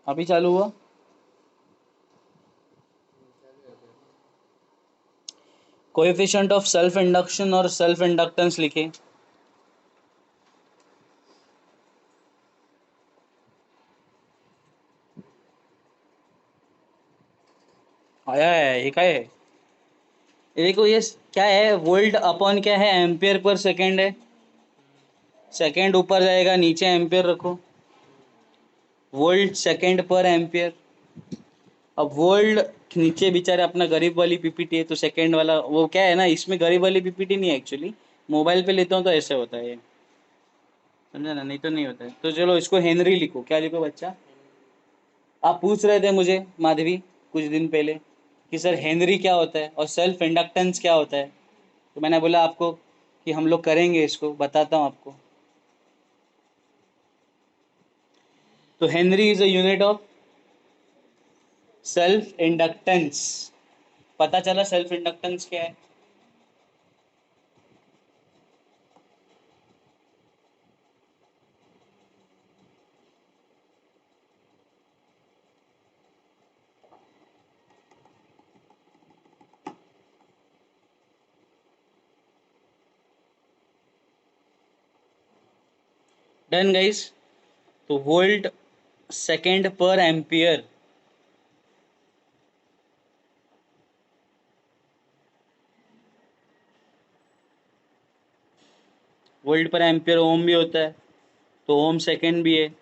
अभी चालू हुआ। कोएफिशिएंट ऑफ सेल्फ इंडक्शन और सेल्फ इंडक्टेंस लिखे। आया है, ये क्या है? ये देखो, ये क्या है? वोल्ट अपॉन क्या है? एम्पियर पर सेकंड है। सेकंड ऊपर जाएगा, नीचे एम्पियर रखो। वोल्ट सेकंड पर एम्पियर। अब वोल्ट नीचे बेचारे अपना गरीब वाली पीपीटी है, तो सेकंड वाला वो क्या है ना, इसमें गरीब वाली पीपीटी नहीं है एक्चुअली। मोबाइल पे लेता हूँ तो ऐसे होता है, समझा ना? नहीं तो नहीं होता है। तो चलो इसको हेनरी लिखो। क्या लिखो बच्चा? आप पूछ रहे थे मुझे माधवी कुछ दिन पहले कि सर हेनरी क्या होता है और सेल्फ इंडक्टेंस क्या होता है, तो मैंने बोला आपको कि हम लोग करेंगे, इसको बताता हूँ आपको। तो Henry is a unit of self inductance. पता चला सेल्फ इंडक्टेंस क्या है? Done guys. तो वोल्ट सेकंड पर एम्पियर। वोल्ट पर एम्पियर ओम भी होता है, तो ओम सेकंड भी है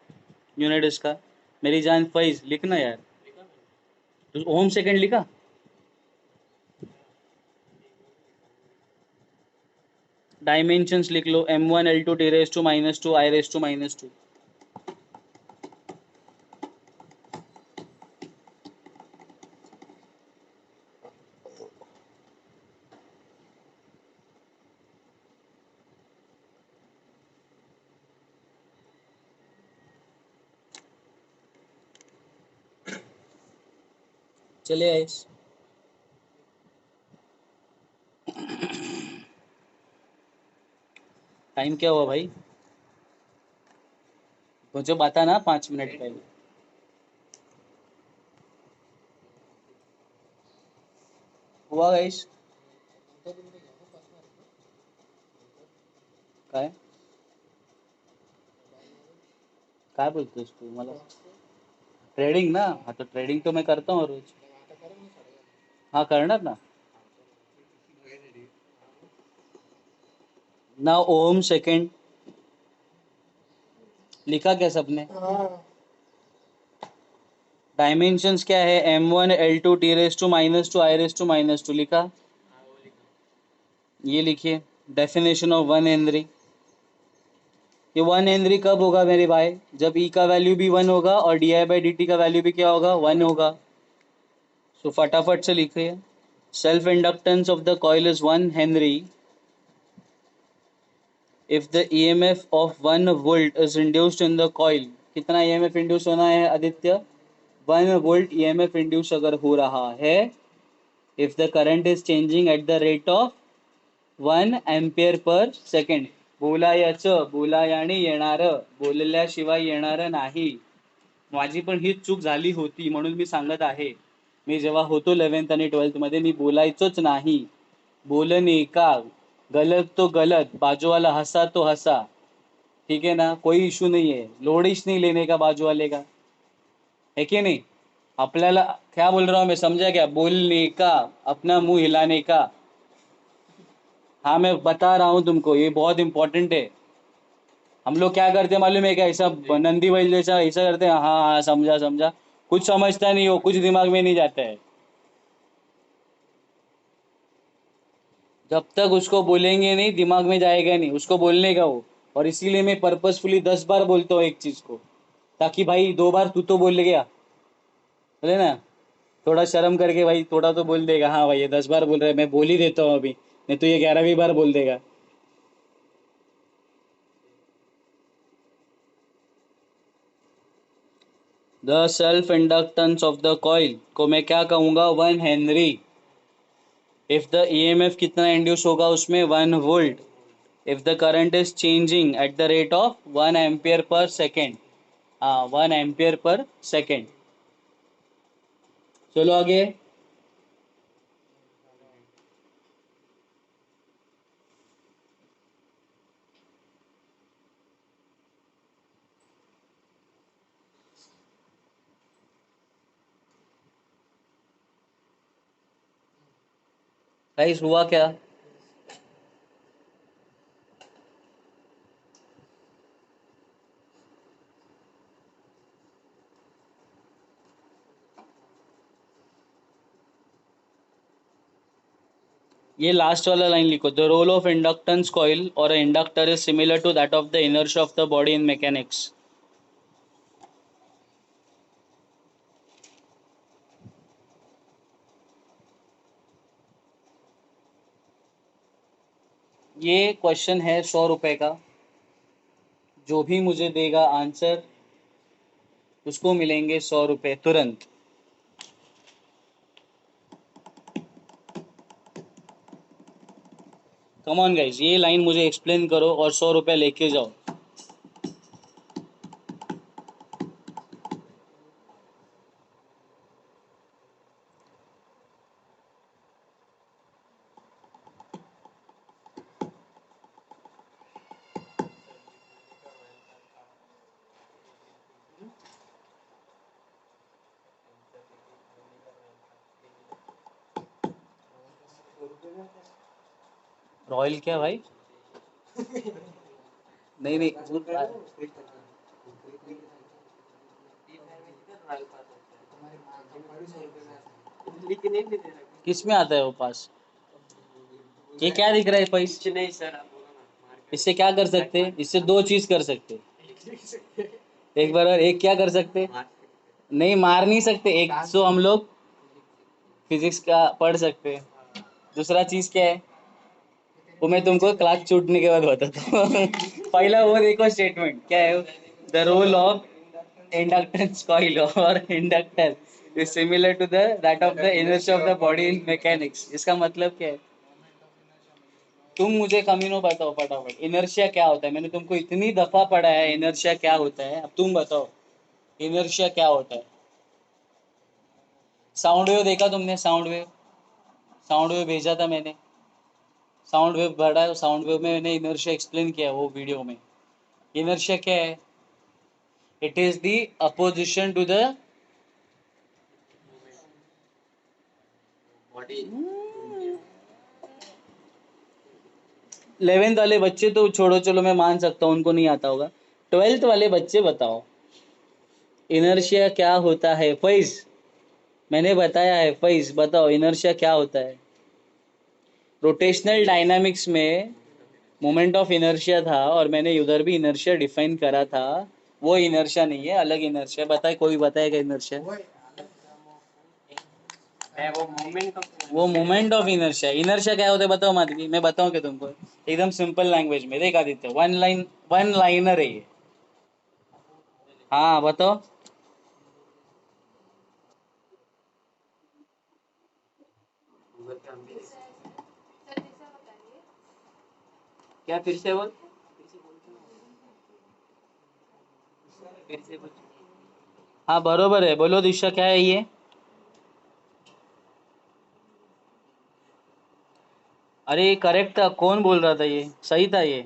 यूनिट इसका। मेरी जान फैज लिखना यार। तो ओम सेकंड लिखा। डायमेंशंस लिख लो, m1 l2 t raise to -2 i raise to -2। चले आइस। टाइम क्या हुआ भाई? मुझे बता ना, 5 मिनट पहले। हुआ गाइस? काय काय बोलतोस तू मला? ट्रेडिंग ना? हाँ तो ट्रेडिंग तो मैं करता हूँ रोज। हाँ करणार ना। ना ओम सेकंड लिखा क्या सबने? डायमेंशंस क्या है? m1 l2 t raise to -2 i raise to -2 लिखा। ये लिखिए डेफिनेशन ऑफ वन हेनरी। ये वन हेनरी कब होगा मेरे भाई? जब ई का वैल्यू भी वन होगा और di/dt का वैल्यू भी क्या होगा? वन होगा। सो फटाफट से लिखिए। Self inductance of the coil is 1 Henry if the EMF of 1 volt is induced in the coil। कितना EMF इंड्यूस होना है आदित्य? 1 volt EMF इंड्यूस अगर हो रहा है, if the current is changing at the rate of 1 ampere per second। बोलायचं, बोलायाने येणार, बोलल्याशिवाय येणार नाही। माझी पण हीच चूक झाली होती, म्हणून मी सांगत आहे। मी जेव्हा होतो 11th आणि 12th मध्ये मी बोलायचोच नाही। बोलने का गलत तो गलत, बाजू वाला हंसा तो हंसा, ठीक है ना? कोई इशू नहीं है, लोडिश नहीं लेने का बाजू वाले का, है कि नहीं? आपल्याला क्या बोल रहा हूँ मैं, समझा क्या? बोलने का, अपना मुंह हिलाने का। हाँ मैं बता रहा हूँ तुमको, ये बहुत इंपॉर्टेंट है। हम लोग क्या करते हैं मालूम है क्या? ऐसा नंदी बैल जैसा ऐसा करते हैं, हाँ हाँ समझा समझा। कुछ समझता नहीं हो, कुछ दिमाग में नहीं जाता है। जब तक उसको बोलेंगे नहीं, दिमाग में जाएगा नहीं उसको बोलने का वो। और इसीलिए मैं पर्पसफुली 10 बार बोलता हूँ एक चीज को, ताकि भाई 2 बार तू तो बोल गया, बोले ना? थोड़ा शर्म करके भाई थोड़ा तो बोल देगा, हाँ भाई ये 10 बार बोल रहा है, मैं बोल ही देता हूँ अभी, नहीं तो ये 11वीं बार बोल देगा। The self inductance of the coil को मैं क्या कहूंगा? 1 हेनरी। इफ द ईएमएफ कितना इंड्यूस होगा उसमें? 1 volt. If the current is changing at the rate of 1 ampere per second. हाँ 1 एम्पियर पर सेकेंड। चलो आगे। गाइस हुआ क्या? ये लास्ट वाला लाइन लिखो, the role of inductance coil और inductor is similar to that of the inertia of the body in mechanics. ये क्वेश्चन है 100 रुपए का। जो भी मुझे देगा आंसर उसको मिलेंगे 100 रुपए तुरंत। कम ऑन गाइस, ये लाइन मुझे एक्सप्लेन करो और 100 रुपए लेके जाओ। रॉयल क्या भाई? नहीं नहीं किस में आता है वो पास? ये क्या दिख रहा है पैसे? नहीं सर, इससे क्या कर सकते हैं? इससे दो चीज कर सकते हैं। एक बार और एक क्या कर सकते हैं? नहीं मार नहीं सकते। एक तो हम लोग फिजिक्स का पढ़ सकते हैं। दूसरा चीज क्या है वो मैं तुमको क्लास छूटने के बाद बताता हूँ। पहला वो देखो स्टेटमेंट क्या है, the role of inductance coil और inductor is similar to the that of the inertia of the body in mechanics. इसका मतलब क्या है? तुम मुझे कमीनो बताओ फटाफट, इनर्शिया क्या होता है? मैंने तुमको इतनी दफा पढ़ा है इनर्शिया क्या होता है, अब तुम बताओ इनर्शिया क्या होता है। साउंड वेव देखा तुमने? साउंड वेव, साउंड वेव भेजा था मैंने। साउंड वेव पढ़ा, साउंड वेव में मैंने इनर्शिया एक्सप्लेन किया वो वीडियो में। इनर्शिया क्या है? It is the opposition to the body. 11th वाले बच्चे तो छोड़ो, चलो मैं मान सकता हूँ उनको नहीं आता होगा। 12th वाले बच्चे बताओ इनर्शिया क्या होता है। फैज, मैंने बताया है, फैज बताओ इनर्शिया क्या होता है। रोटेशनल डायनामिक्स में मोमेंट ऑफ इनर्शिया था और मैंने उधर भी इनर्शिया डिफाइन करा था। वो इनर्शिया नहीं है, अलग इनर्शिया। बताए, कोई बताएगा इनर्शिया? वो मोमेंट ऑफ इनर्शिया। इनर्शिया क्या होता है बताओ माधवी, मैं बताऊं क्या तुमको एकदम सिंपल लैंग्वेज में? देख आदित्य, वन लाइनर है ये। हाँ बताओ। क्या फिर से बोल? फिर से बोल। हाँ बरोबर है, बोलो दिशा क्या है ये? अरे ये करेक्ट था, कौन बोल रहा था? ये सही था ये।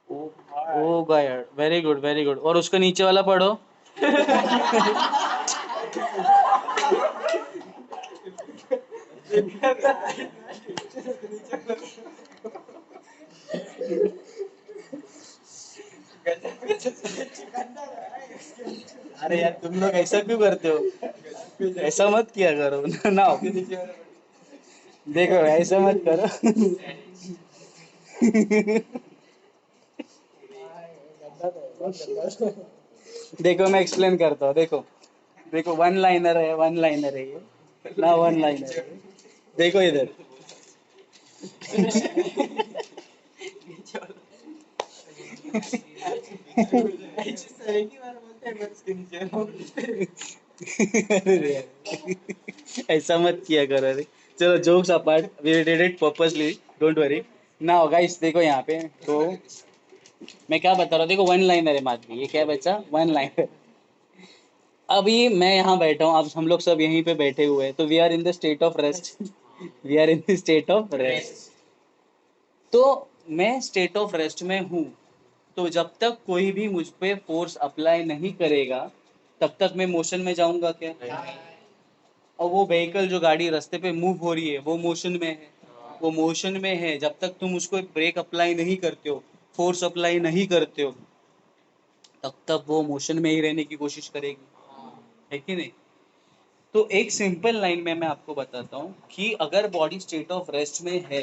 O God, very good very good. और उसको नीचे वाला पढ़ो। अरे यार तुम लोग ऐसा क्यों करते हो? ऐसा मत किया करो ना। देखो ऐसा मत करो। देखो मैं एक्सप्लेन करता हूँ। देखो देखो, वन लाइनर है, वन लाइनर है ये ना, वन लाइनर है। देखो इधर। अरे यार, ऐसा मत किया करो। अरे चलो jokes apart, we did it purposely, don't worry. Now guys देखो यहाँ पे तो मैं क्या बता रहा हूँ, देखो वन लाइनर है माधवी, ये क्या बच्चा वन लाइनर। अभी मैं यहाँ बैठा हूँ, अब हम लोग सब यहीं पे बैठे हुए हैं, तो we are in the state of rest. We are in the state of rest. तो मैं स्टेट ऑफ रेस्ट में हूँ, तो जब तक कोई भी मुझ पे फोर्स अप्लाई नहीं करेगा तब तक मैं मोशन में जाऊंगा क्या? और वो व्हीकल जो गाड़ी रास्ते पे मूव हो रही है वो मोशन में है, वो मोशन में है, जब तक तुम उसको ब्रेक अप्लाई नहीं करते हो, फोर्स अप्लाई नहीं करते हो, तब तक वो मोशन में ही रहने की कोशिश करेगी, है कि नहीं? तो एक सिंपल लाइन में मैं आपको बताता हूँ कि अगर बॉडी स्टेट ऑफ रेस्ट में है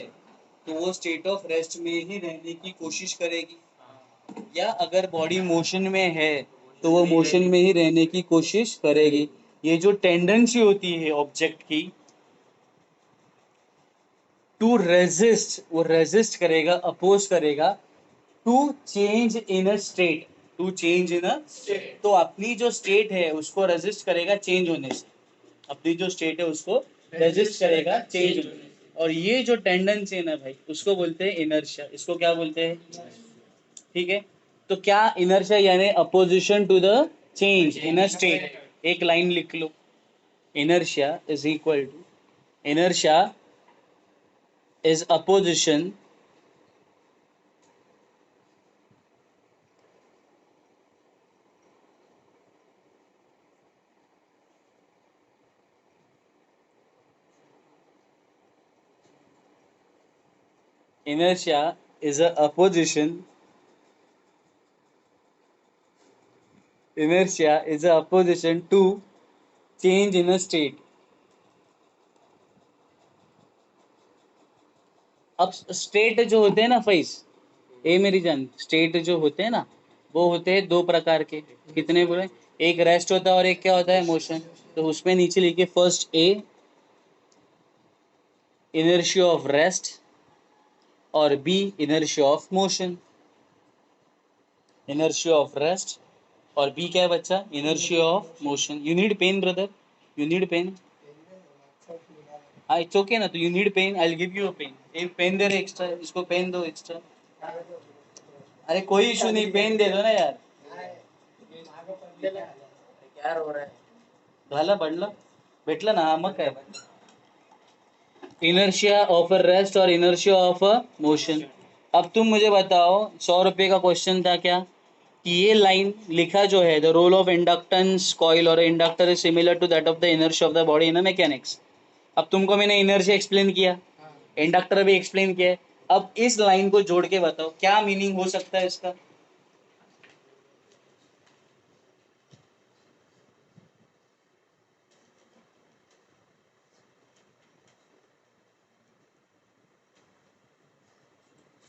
तो वो स्टेट ऑफ रेस्ट में ही रहने की कोशिश करेगी, या अगर बॉडी मोशन में है तो वो मोशन में ही रहने की कोशिश करेगी। ये जो टेंडेंसी होती है ऑब्जेक्ट की टू रेजिस्ट, वो रेजिस्ट करेगा, अपोज करेगा to change in a state, to change in a state. तो अपनी जो स्टेट है उसको रेजिस्ट करेगा चेंज होने से, अपनी जो स्टेट है उसको रेजिस्ट करेगा चेंज होने से। और ये जो टेंडेंसी है ना भाई, उसको बोलते हैं इनर्शिया। इसको क्या बोलते हैं? ठीक है। तो क्या इनर्शिया यानी opposition to the change in a state. एक लाइन लिख लो, inertia is equal to, inertia is opposition inertia is a opposition, inertia is a opposition to change in a state. अब स्टेट जो होते हैं ना फैस, ए मेरी जान, स्टेट जो होते हैं ना वो होते हैं दो प्रकार के। कितने बोले? एक रेस्ट होता है और एक क्या होता है? मोशन। तो उसमें नीचे लिखिए first A inertia of rest और B inertia of motion. Inertia of rest और बी क्या है बच्चा? Inertia of motion. You need pen brother, you need pen? हाँ इट्स ओके ना, तो you need pen, I will give you a pen. एक pen दे रहे एक्स्ट्रा, इसको पेन दो एक्स्ट्रा। अरे कोई इशू नहीं, पेन दे दो ना यार। क्या हो रहा है? झालं पडलं, भेटलं ना, हा मग काय? इनर्शिया ऑफ अ रेस्ट और इनर्शिया ऑफ अ मोशन। अब तुम मुझे बताओ, 100 रुपये का क्वेश्चन था क्या कि ये लाइन लिखा जो है, the role of inductance coil और inductor is similar to that of the inertia of the body in mechanics. अब तुमको मैंने इनर्शिया एक्सप्लेन किया, इंडक्टर भी एक्सप्लेन किया है, अब इस लाइन को जोड़ के बताओ क्या मीनिंग हो सकता है इसका?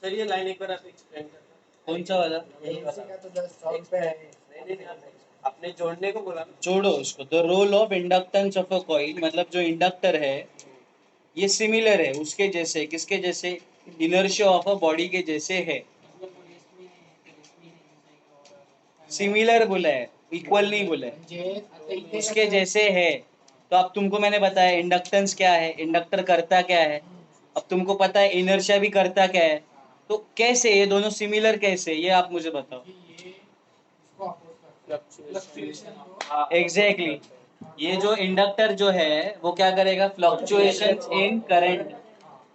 सर ये लाइन एक बार आप एक्सप्लेन करना। कौन सा वाला? आपने जोड़ने को बोला, जोड़ो उसको। The role of inductance of a coil, मतलब जो इंडक्टर है ये सिमिलर है उसके जैसे, किसके जैसे? इनर्शिया ऑफ अ बॉडी के जैसे है। सिमिलर बोला है, इक्वल नहीं बोला है, उसके जैसे है। तो अब तुमको मैंने बताया इंडक्टेंस क्या है, इंडक्टर करता क्या है, अब तुमको पता है इनर्शिया भी करता क्या है। तो कैसे ये दोनों सिमिलर, कैसे, ये आप मुझे बताओ। Exactly exactly. ये जो इंडक्टर जो है वो क्या करेगा? फ्लक्चुएशन इन करंट,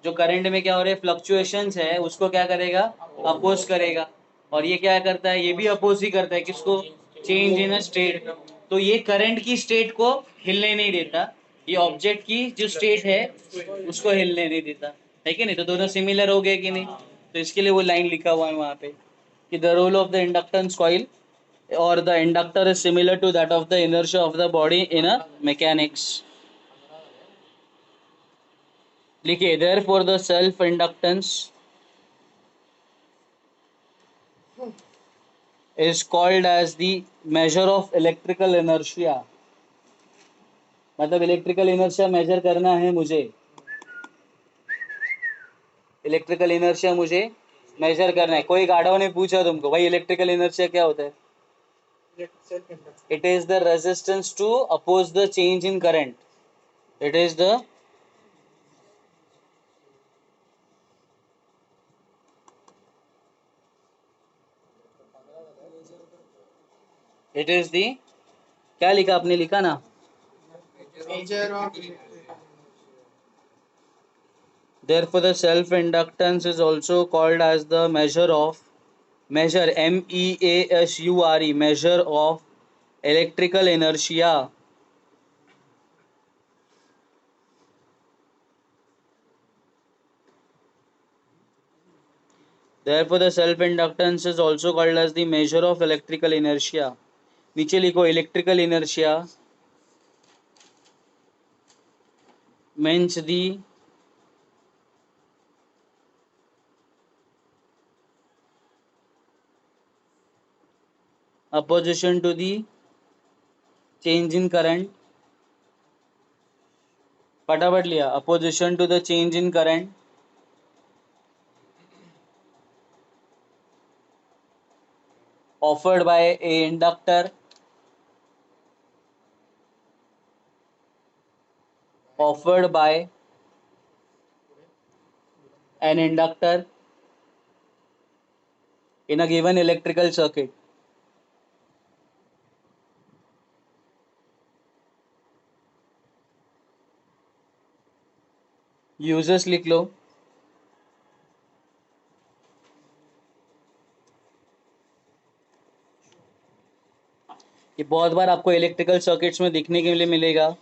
जो करंट में क्या हो रहे फ्लक्चुएशंस है उसको क्या करेगा? अपोज करेगा। और ये क्या करता है? ये भी अपोज ही करता है, किसको? Change in a state. तो ये करंट की स्टेट को हिलने नहीं देता, ये ऑब्जेक्ट की जो स्टेट है उसको हिलने नहीं देता, है कि नहीं? तो दोनों सिमिलर हो गए कि नहीं? तो इसके लिए वो लाइन लिखा हुआ है वहां पे कि the role of the inductance coil or the inductor is similar to that of the inertia of the body in a mechanics. लिखिए therefore the self inductance is called as the measure of electrical inertia। मतलब electrical inertia major करना है मुझे, electrical inertia मुझे major करना है। कोई गाड़ों ने पूछा तुमको भाई इलेक्ट्रिकल इनर्शिया क्या होता है? It is the resistance to oppose the change in current, it is the it is the, क्या लिखा आपने, लिखा ना, Measure of therefore the self inductance is also called as the measure measure measure of electrical inertia. Therefore the self inductance is also called as the measure of electrical inertia. नीचे लिखो, electrical inertia means the opposition to the change in current. फटाफट लिया, opposition to the change in current offered by a inductor, offered by an inductor in a given electrical circuit. Uses लिख लो, ये बहुत बार आपको electrical circuits में दिखने के लिए मिलेगा.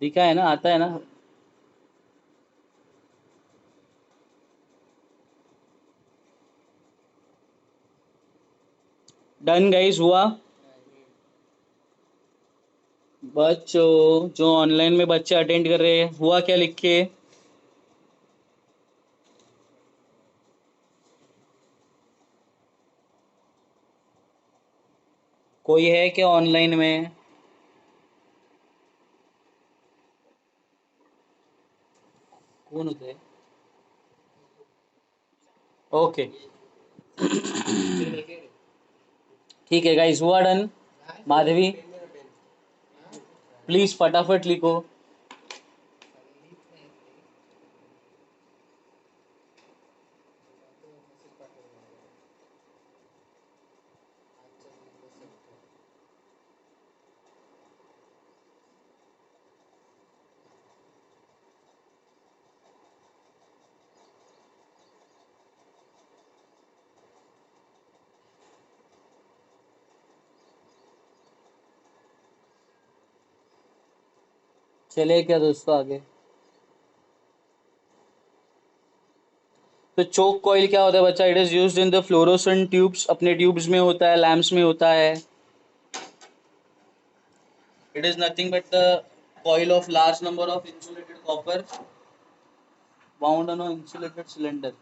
दिखा है ना, आता है ना. डन गाइस, हुआ. बच्चों जो ऑनलाइन में बच्चे अटेंड कर रहे हैं, हुआ क्या लिख के. कोई है क्या ऑनलाइन में. कौन होते हैं. ओके ठीक है गाइस, हुआ डन. माधवी प्लीज फटाफट लिखो. चले क्या दोस्तों आगे. तो चोक कॉइल क्या होता है बच्चा. It is used in the fluorescent tubes, अपने ट्यूब्स में होता है, लैंप्स में होता है. It is nothing but the coil of large number of insulated copper wound on an insulated cylinder.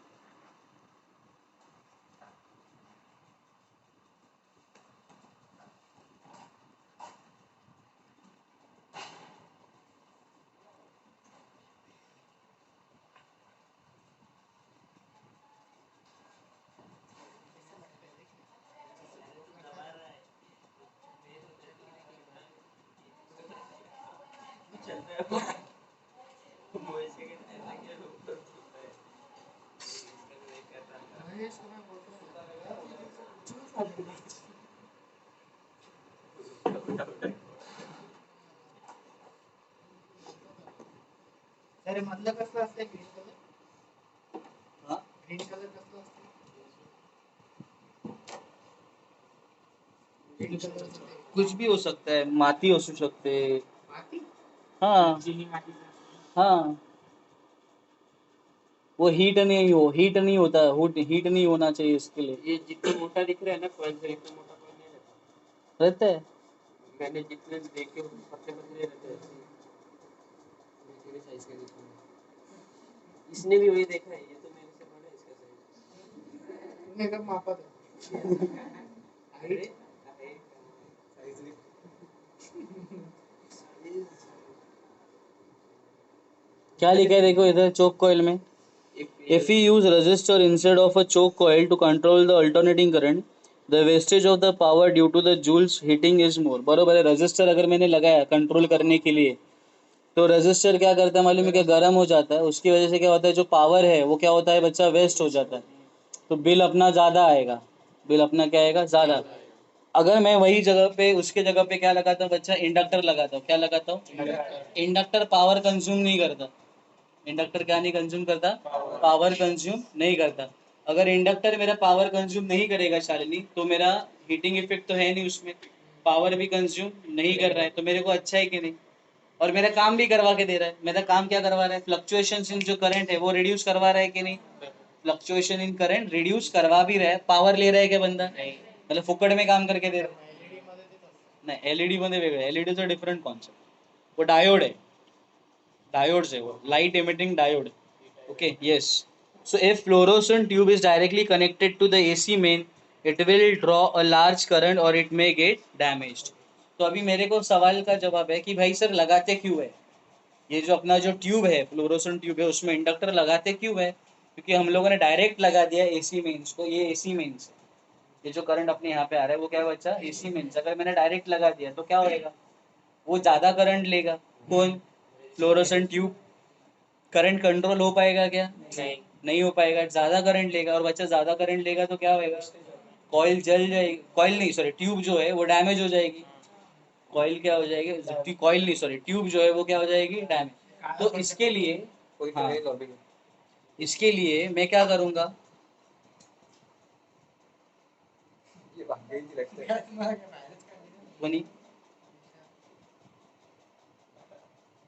अरे मधलं कसलं असते ग्रीन कलर. हाँ? ग्रीन कलर कसलं असते. ग्रीन कलर असते. कुछ भी हो सकता है, माती हो सकते. माती. हाँ चीनी माती. हाँ, वो हीट नहीं होता, हीट नहीं होना चाहिए इसके लिए. ये जितना मोटा दिख रहा है ना कॉइल से, इतना मोटा कॉइल नहीं रहता. रहता है. मैंने जितने भी देखे पतले पतले रहते हैं. थोड़ी साइज के दिखते हैं. इसने भी वही देखा है, ये तो मेरे से बड़ा है इसका साइज. अरे क्या लिखा है देखो इधर चोक कॉइल में, if we use resistor instead of a choke coil to control the alternating current, the wastage of the power due to the joules heating is more. बरोबर है, रजिस्टर अगर मैंने लगाया कंट्रोल करने के लिए तो रजिस्टर क्या करता है मालूम है, क्या गर्म हो जाता है, उसकी वजह से क्या होता है जो पावर है वो क्या होता है बच्चा वेस्ट हो जाता है, तो बिल अपना ज़्यादा आएगा, बिल अपना क्या आएगा ज़्यादा। अगर मैं वही जगह पे उसके जगह पे क्या लगाता हूँ बच्चा, इंडक्टर लगाता हूँ, क्या लगाता हूँ, इंडक्टर पावर कंज्यूम नहीं करता, इंडक्टर क्या नहीं कंज्यूम करता, पावर कंज्यूम नहीं करता। अगर इंडक्टर मेरा पावर कंज्यूम नहीं करेगा शालिनी तो मेरा हीटिंग इफेक्ट तो है नहीं उसमें, पावर भी कंज्यूम नहीं कर रहा है, तो मेरे को अच्छा है कि नहीं, और मेरा काम भी करवा के दे रहा है। मेरा काम क्या करवा रहा है, फ्लक्चुएशन इन जो करंट है वो रिड्यूस करवा रहा है कि नहीं, फ्लक्चुएशन इन करंट रिड्यूस करवा भी रहा है, पावर ले रहा है क्या बंदा, मतलब फुकट में काम करके दे रहा है, नहीं एलईडी मध्ये वेगळं, एलईडीचं डिफरंट कॉन्सेप्ट, वो डायोड है, डायोड्स है वो, light emitting diode, okay yes, so if fluorescent tube is directly connected to the AC main it will draw a large current or it may get damaged। तो अभी मेरे को सवाल का जवाब है कि भाई सर लगाते क्यों है, ये जो अपना जो ट्यूब है फ्लोरोसेंट ट्यूब है उसमें इंडक्टर लगाते क्यों है, क्योंकि हम लोगों ने डायरेक्ट लगा दिया एसी मेंस को, ये एसी मेंस है, ये जो करंट अपने यहाँ पे आ रहा है वो क्या है बच्चा, एसी मेंस। अगर मैंने डायरेक्ट लगा दिया तो क्या होएगा, वो ज्यादा करंट लेगा, कौन, फ्लोरोसेंट ट्यूब, करंट कंट्रोल हो पाएगा क्या, नहीं हो पाएगा, ज्यादा करंट लेगा, और बच्चा ज्यादा करंट लेगा तो क्या होएगा, कॉइल जल जाएगी, कॉइल नहीं सॉरी ट्यूब जो है वो डैमेज हो जाएगी, कॉइल क्या हो जाएगी, कॉइल नहीं सॉरी ट्यूब जो है वो क्या हो जाएगी डैमेज। तो इसके लिए हाँ, इसके लिए मैं क्या करूंगा, बनी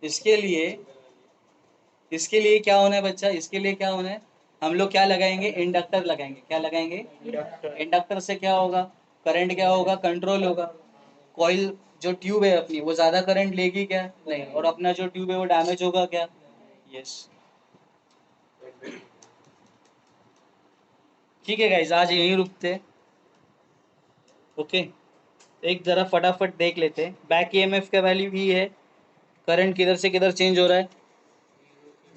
इसके लिए क्या होना है बच्चा, इसके लिए क्या होना है, हम लोग क्या लगाएंगे, इंडक्टर लगाएंगे, क्या लगाएंगे, इंडक्टर से क्या होगा, करंट क्या होगा, कंट्रोल होगा, कॉइल जो ट्यूब है अपनी वो ज्यादा करंट लेगी क्या, नहीं, और अपना जो ट्यूब है वो डैमेज होगा क्या, यस। ठीक है गाइज, आज यहीं रुकते हैं, ओके। एक जरा फटाफट देख लेते हैं, बैक ईएमएफ का वैल्यू ही है, करंट किधर से किधर चेंज हो रहा है,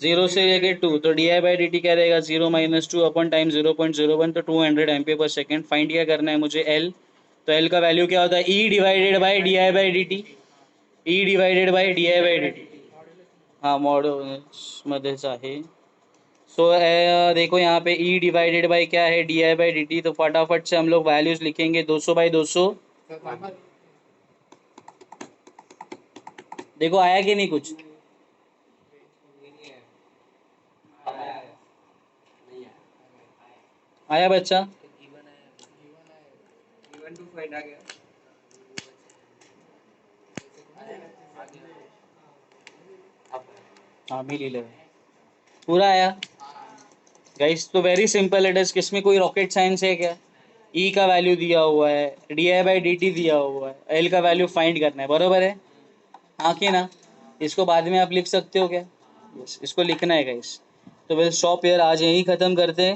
0 से लेके 2, तो D I by D T क्या रहेगा, 0 - 2 अपन टाइम 0.01, तो 200 एम्पियर पर सेकेंड। फाइंड क्या करना है मुझे, एल, तो एल का वैल्यू क्या होता है, E divided by D I by D T, E divided by D I by D T, हाँ मॉड्यूलस मध्येच आहे। सो देखो यहाँ पे ई डिवाइडेड बाई क्या है, D I by D T, तो फटाफट से हम लोग वैल्यूज लिखेंगे, 200/200, देखो आया कि नहीं कुछ, आया बच्चा, हाँ मी लिहिलं पूरा आया गाइस, तो वेरी सिंपल इट इज, किसमें कोई रॉकेट साइंस है क्या, ई का वैल्यू दिया हुआ है, D I by D T दिया हुआ है, एल का वैल्यू फाइंड करना है, बरोबर है, हाँ कि ना, इसको बाद में आप लिख सकते हो क्या, yes, इसको लिखना है गाइस। तो विल स्टॉप हियर, आज यही खत्म करते हैं।